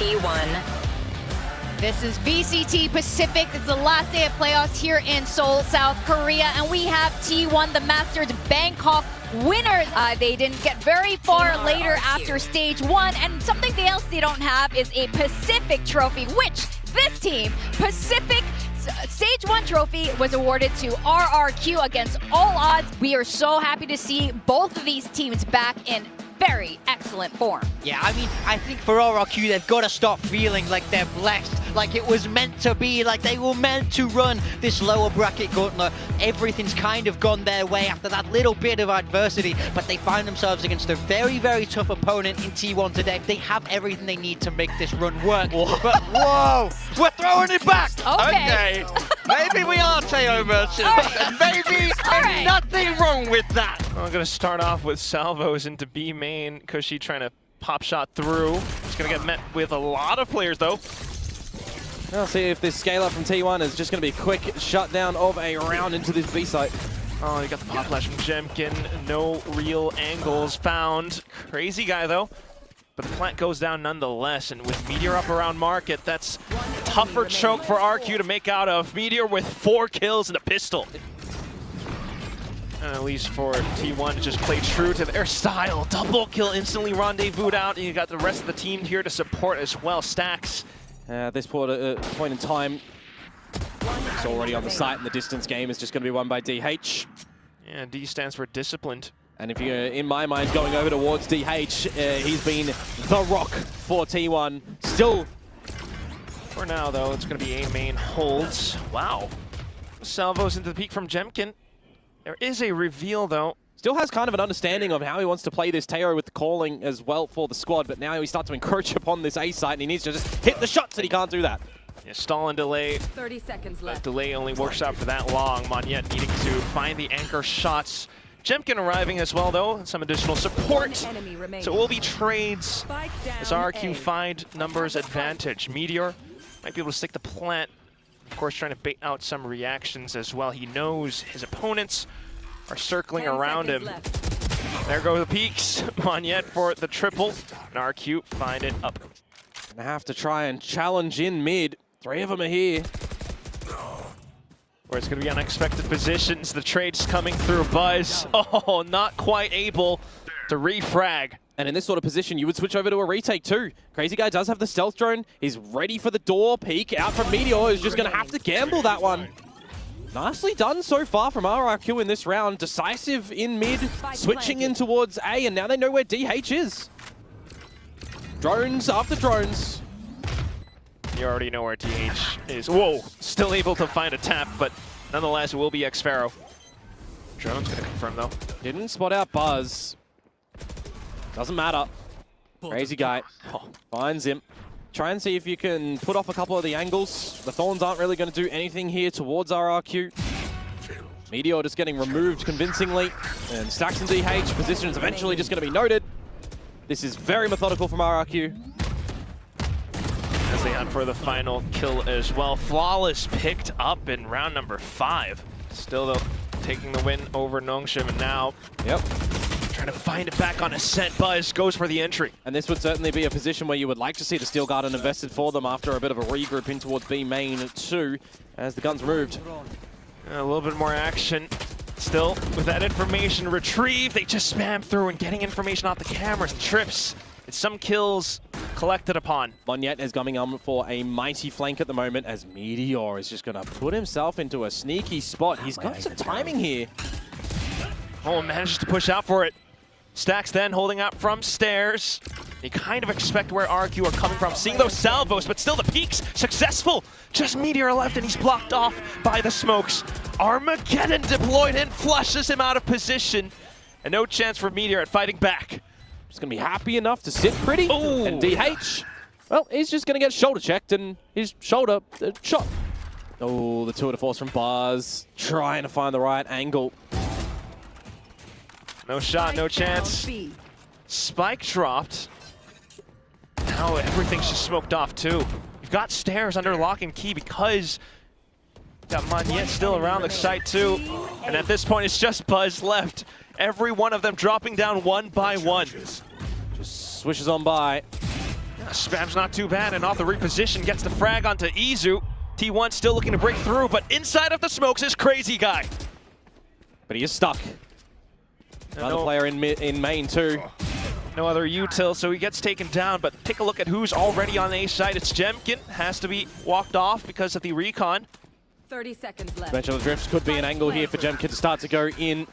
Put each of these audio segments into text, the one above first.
T1. This is VCT Pacific. It's the last day of playoffs here in Seoul, South Korea, and we have T1, the Masters Bangkok winners. They didn't get very far later after stage one, and something else they don't have is a Pacific trophy, which this team, Pacific Stage 1 trophy, was awarded to RRQ against all odds. We are so happy to see both of these teams back in very excellent form. Yeah, I mean, I think for RRQ, they've got to stop feeling like they're blessed, like it was meant to be, like they were meant to run this lower bracket gauntlet. Everything's kind of gone their way after that little bit of adversity, but they find themselves against a very, very tough opponent in T1 today. They have everything they need to make this run work. But whoa, we're throwing it back. Okay. Maybe we are Teo merchants, and maybe there's nothing wrong with that. I'm going to start off with salvos into B main. Cushy trying to pop shot through. It's going to get met with a lot of players, though. I'll see if this scale up from T1 is just going to be a quick shutdown of a round into this B site. Oh, you got the pop flash from Jemkin. No real angles found. Crazy guy, though. But the plant goes down nonetheless, and with Meteor up around market, that's a tougher choke for RQ to make out of. Meteor with 4 kills and a pistol. At least for T1 to just play true to their style. Double kill instantly rendezvoused out, and you got the rest of the team here to support as well. Stacks. At this point in time, it's already on the site, and the distance game is just going to be won by DH. Yeah, D stands for disciplined. And if you're, in my mind, going over towards DH, he's been the rock for T1. Still. For now, though, it's going to be A main holds. Wow. Salvos into the peak from Jemkin. There is a reveal, though. Still has kind of an understanding of how he wants to play this Teo with the calling as well for the squad, but now he starts to encroach upon this A site, and he needs to just hit the shots, and he can't do that. Yeah, stall and delay. 30 seconds left. That delay only works out for that long. Monyet needing to find the anchor shots. Jemkin arriving as well, though, and some additional support. So it will be trades as RQ find numbers advantage. Meteor might be able to stick the plant. Of course, trying to bait out some reactions as well. He knows his opponents are circling around him. There go the peaks. Monyet for the triple, and RQ find it up. Gonna have to try and challenge in mid. 3 of them are here. Where it's going to be unexpected positions. The trade's coming through. Buzz, oh, not quite able to refrag. And in this sort of position, you would switch over to a retake too. Crazy Guy does have the stealth drone. He's ready for the door peek. Out from Meteor, is just going to have to gamble that one. Nicely done so far from RRQ in this round. Decisive in mid, switching in towards A, and now they know where DH is. Drones after drones. You already know where DH is. Whoa, still able to find a tap, but nonetheless, it will be Xpharaoh. Drone's going to confirm, though. Didn't spot out Buzz. Doesn't matter. Crazy Guy finds him. Try and see if you can put off a couple of the angles. The Thorns aren't really going to do anything here towards RRQ. Meteor just getting removed convincingly. And Stacks and DH position is eventually just going to be noted. This is very methodical from RRQ. As they hunt for the final kill as well. Flawless picked up in round number 5. Still, though, taking the win over Nongshim, and now trying to find it back on Ascent. Buzz goes for the entry. And this would certainly be a position where you would like to see the Steel Garden invested for them after a bit of a regroup in towards B main too, as the gun's removed. A little bit more action. Still, with that information retrieved, they just spam through and getting information off the cameras. Trips. It's some kills collected upon. Monyet is coming on for a mighty flank at the moment, as Meteor is just going to put himself into a sneaky spot. He's got some timing here. Oh, manages to push out for it. Stacks then holding out from stairs. You kind of expect where RQ are coming from, seeing those salvos, but still the peaks successful. Just Meteor left, and he's blocked off by the smokes. Armageddon deployed and flushes him out of position. And no chance for Meteor at fighting back. Just going to be happy enough to sit pretty. Ooh. And DH, well, he's just going to get shoulder checked, and his shoulder shot. Oh, the tour de force from Buzz, trying to find the right angle. No shot, no chance. Spike dropped. Now everything's just smoked off too. You've got stairs under lock and key because got Monyet still around the site too. And at this point, it's just Buzz left. Every one of them dropping down one by one. Just swishes on by. Spam's not too bad, and off the reposition gets the frag onto Izu. T1 still looking to break through, but inside of the smokes is Crazy Guy. But he is stuck. Another player in main too. No other util, so he gets taken down, but take a look at who's already on A side. It's Jemkin, has to be walked off because of the recon. 30 seconds left. Dimensional drifts could be an angle here for Jemkin to start to go in.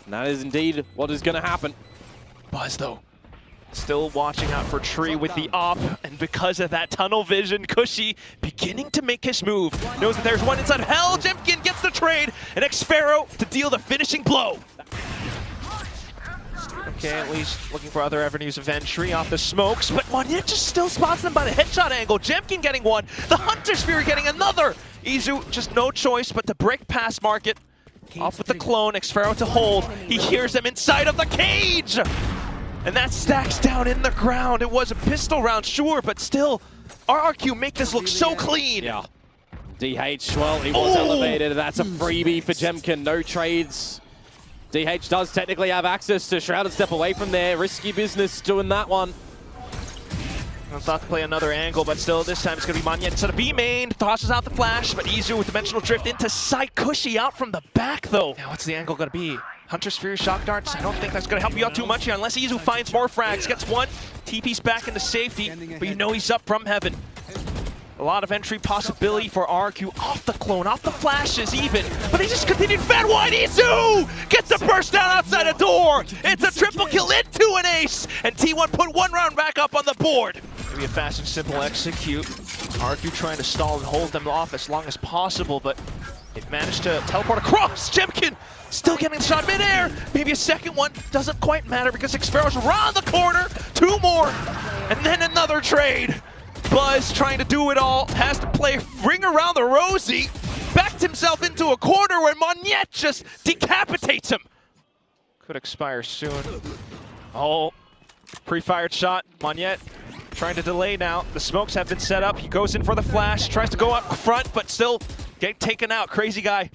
And that is indeed what is going to happen. Buzz, though, still watching out for Tree with the op, and because of that tunnel vision, Cushy beginning to make his move. Knows that there's one inside of Hell. Jemkin gets the trade, and Xpharaoh to deal the finishing blow. Okay, at least looking for other avenues of entry off the smokes, but Monyet just still spots them by the headshot angle. Jemkin getting one, the Hunter Sphere getting another. Izu just no choice but to break past Market. Off with the clone, Xpharaoh to hold. He hears them inside of the cage! And that stacks down in the ground. It was a pistol round, sure, but still, RRQ make this look so clean. Yeah. DH, well, he was elevated. That's a freebie for Jemkin. No trades. DH does technically have access to Shrouded step away from there. Risky business doing that one. I thought to play another angle, but still, this time it's going to be Monyet instead of B main. Tosses out the flash, but Izu with Dimensional Drift into sight. Cushy out from the back, though. Now, what's the angle going to be? Hunter Sphere, Shock Darts. I don't think that's going to help you out too much here, unless Izu finds more frags. Gets one, TP's back into safety, but you know he's up from heaven. A lot of entry possibility for RRQ off the clone, off the flashes even, but he just continued fat wide. Izu gets the burst down outside a door. It's a triple kill into an ace, and T1 put one round back up on the board. Maybe a fast and simple execute. RRQ trying to stall and hold them off as long as possible, but they've managed to teleport across. Jemkin still getting the shot midair. Maybe a second one, doesn't quite matter because Xpharaoh's around the corner. Two more, and then another trade. Buzz trying to do it all, has to play ring around the rosy, backed himself into a corner where Monyet just decapitates him. Could expire soon. Oh, pre-fired shot, Monyet trying to delay now. The smokes have been set up, he goes in for the flash, tries to go up front, but still get taken out. Crazy Guy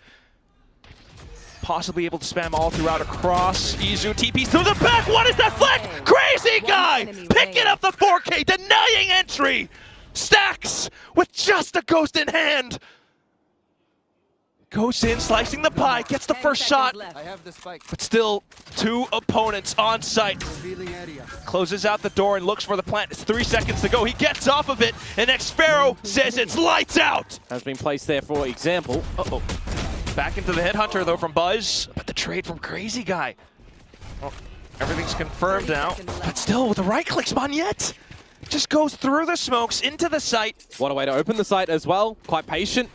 possibly able to spam all throughout across. Izu TPs to the back. What is that flag? Crazy Guy picking up the 4K, denying entry. Stacks with just a ghost in hand. Goes in, slicing the pie, gets the first shot. But still, two opponents on site. Closes out the door and looks for the plant. It's 3 seconds to go. He gets off of it, and Xpharaoh says it's lights out. Has been placed there for example. Uh-oh. Back into the headhunter though from Buzz, but the trade from Crazy Guy. Well, everything's confirmed now, but still with the right clicks, Monyet just goes through the smokes into the site. What a way to open the site as well. Quite patient,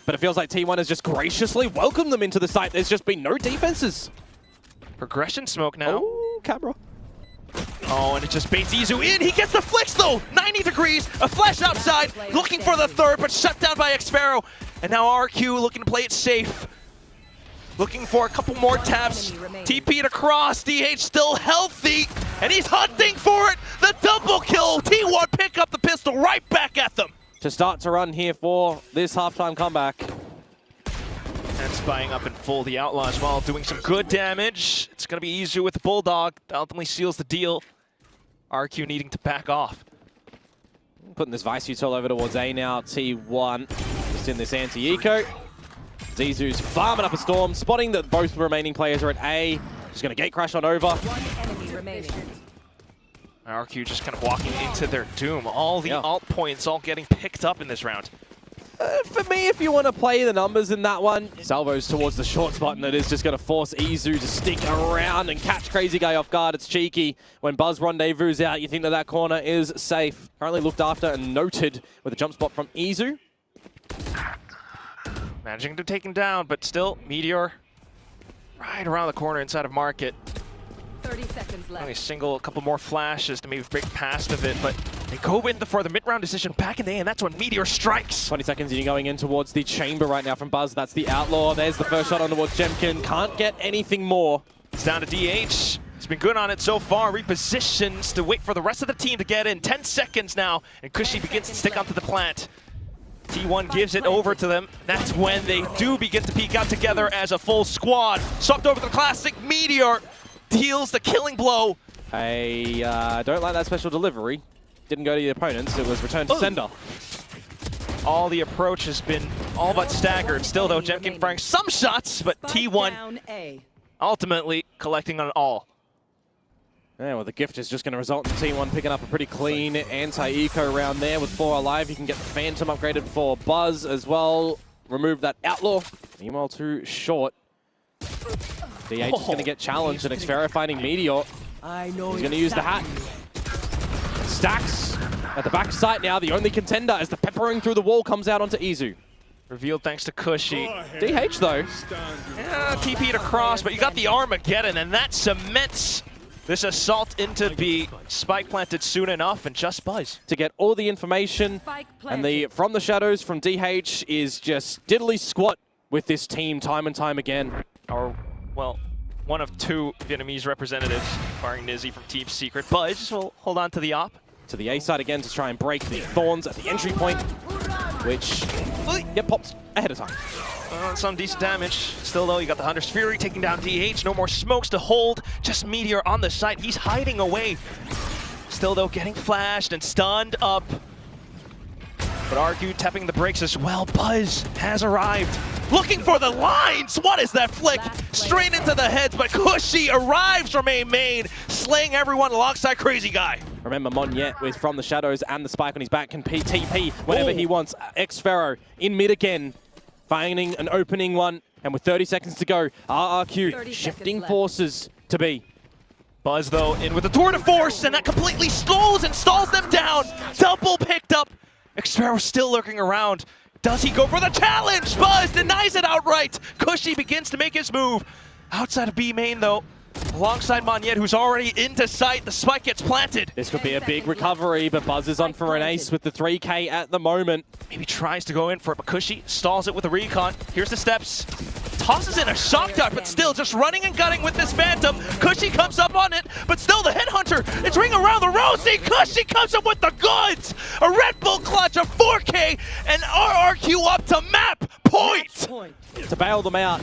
but it feels like T1 has just graciously welcomed them into the site. There's just been no defenses. Progression smoke now. Oh, camera. Oh, and it just baits Izu in. He gets the flicks though. 90 degrees, a flash outside, looking for the third, but shut down by Xpharaoh. And now RRQ looking to play it safe. Looking for a couple more taps. TP'd across, DH still healthy, and he's hunting for it. The double kill. T1 pick up the pistol right back at them. To start to run here for this halftime comeback. And spying up in full, the Outlaw as well, doing some good damage. It's going to be Izu with the Bulldog. That ultimately seals the deal. RRQ needing to back off. Putting this Vice Util over towards A now. T1 just in this anti-eco. Zizu's farming up a storm, spotting that both remaining players are at A. Just going to gate crash on over. One enemy remaining. RRQ just kind of walking into their doom. All the alt points all getting picked up in this round. For me, if you want to play the numbers in that one, salvos towards the short spot, and it is just going to force Izu to stick around and catch Crazy Guy off guard. It's cheeky. When Buzz rendezvous out, you think that that corner is safe. Currently looked after and noted with a jump spot from Izu. Managing to take him down, but still, Meteor right around the corner inside of Market. 30 seconds left. Only a couple more flashes to maybe break past of it, but they go in for the mid-round decision back in the A, and that's when Meteor strikes. 20 seconds and you're going in towards the chamber right now from Buzz. That's the Outlaw. There's the first shot on towards Jemkin. Can't get anything more. It's down to DH. He's been good on it so far. Repositions to wait for the rest of the team to get in. 10 seconds now, and Cushy begins to stick onto the plant. T1 gives it over to them. That's when they do begin to peek out together as a full squad. Swapped over to the classic Meteor. Deals the killing blow. I don't like that special delivery. didn't go to the opponents. It was returned to sender. All the approach has been all but staggered. Still, though, Jemkin firing some shots, but T1 ultimately collecting on all. Yeah, well, the gift is just going to result in T1 picking up a pretty clean anti-eco round there with 4 alive. You can get the Phantom upgraded for Buzz as well. Remove that Outlaw. Meanwhile, too short. DH is going to get challenged, and Xfero finding Meteor. He's going to use the hat. Stacks at the back site now, the only contender as the peppering through the wall comes out onto Izu. Revealed thanks to Cushy. DH though. Yeah, TP'd across, but you got the Armageddon, and that cements this assault into B. Spike planted soon enough, and just Buzz. To get all the information, and the from the shadows from DH is just diddly squat with this team time and time again. Or, well, one of 2 Vietnamese representatives, barring Nizzy from Team Secret. Buzz will hold on to the op. To the A side again to try and break the Thorns at the entry point, which get popped ahead of time. Some decent damage. Still, though, you got the Hunter's Fury taking down DH. No more smokes to hold. Just Meteor on the site. He's hiding away. Still, though, getting flashed and stunned up. But RRQ tapping the brakes as well. Buzz has arrived. Looking for the lines! What is that flick? Straight into the heads, but Cushy arrives from A main, slaying everyone alongside Crazy Guy. Remember, Monyet with From the Shadows and the spike on his back can TP whenever he wants. Xfero in mid again, finding an opening one, and with 30 seconds to go, RRQ shifting forces to B. Buzz, though, in with the tour de force, and that completely stalls them down. Double picked up. Xfero still lurking around. Does he go for the challenge? Buzz denies it outright. Cushy begins to make his move. Outside of B main, though, alongside Monyet, who's already into sight, the spike gets planted. This could be a big recovery, but Buzz is on for an ace with the 3K at the moment. Maybe tries to go in for it, but Cushy stalls it with a recon. Here's the steps. Tosses in a shock dart, but still just running and gunning with this Phantom. Cushy comes up on it, but still the Headhunter. It's ring around the rosy. Cushy comes up with the goods. A Red Bull clutch, a 4K, and RRQ up to map point. To bail them out.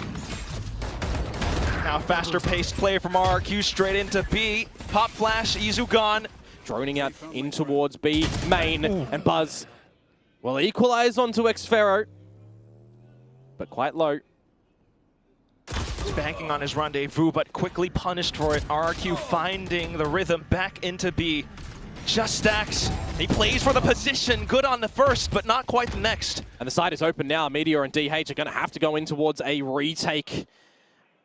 Now faster paced play from RRQ straight into B. Pop flash, Izu gone. Droning out in towards B main, and Buzz will equalize onto Xfero, but quite low. He's banking on his rendezvous, but quickly punished for it. RRQ finding the rhythm back into B. Just stacks. He plays for the position. Good on the first, but not quite the next. And the side is open now. Meteor and DH are going to have to go in towards a retake.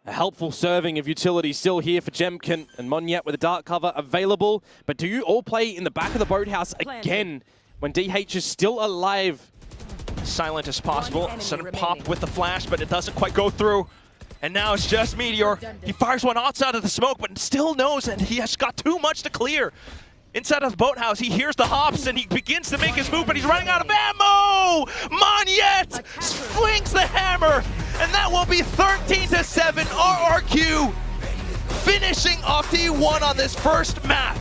A helpful serving of utility still here for Jemkin, and Monyet with a dark cover available. But do you all play in the back of the boathouse again when DH is still alive? Silent as possible. Sudden pop with the flash, but it doesn't quite go through. And now it's just Meteor. He fires one outside of the smoke, but still knows that he has got too much to clear. Inside of the boathouse, he hears the hops and he begins to make his move, but he's running out of ammo! Monyet flings the hammer, and that will be 13-7. RRQ finishing off T1 on this first map.